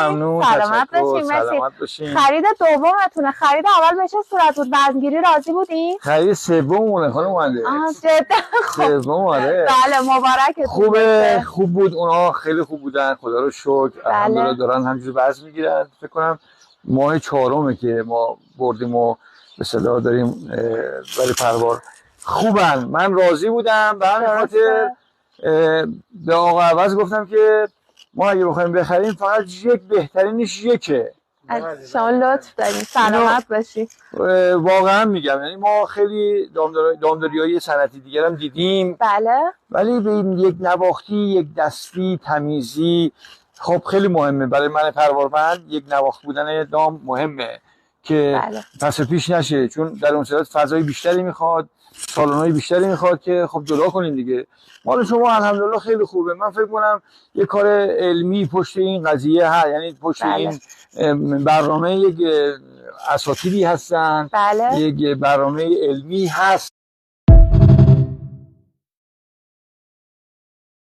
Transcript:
ممنون. سلامت تشکر. باشین. سلامت باشین. خرید دومتونه. خرید اول به چه صورت بود؟ وزنگیری راضی بودین؟ خرید سومونه خانم مهندس. جدا. خب سوم آره. بله مبارکتون. خوبه، خوب بود. اونا خیلی خوب بودن، خدا رو شکر. الحمدلله دارن همینجوری وزن میگیرن. فکر کنم ماه چهارمه که ما بردیم و به اصطلاح داریم برای پروار. خوبن، من راضی بودم. به همین خاطر به آقا عوض گفتم که ما اگه بخوایم بخریم فقط یک بهترینش یکه. شما لطف دارین. سلامت باشی. واقعا میگم، یعنی ما خیلی دامداری‌های صنعتی دیگر هم دیدیم. بله. ولی به این یک نواختی، یک دستی، تمیزی خب خیلی مهمه برای من پروارمند. یک نواخت بودن دام مهمه که پس و پیش نشه، چون در اون صورت فضای بیشتری میخواد، سالن‌های بیشتری میخواد که خب جدا کنین دیگه. مال شما الحمدلله خیلی خوبه. من فکر کنم یه کار علمی پشت این قضیه هست، یعنی پشت این برنامه یک اساتیدی هستن، یک برنامه علمی هست.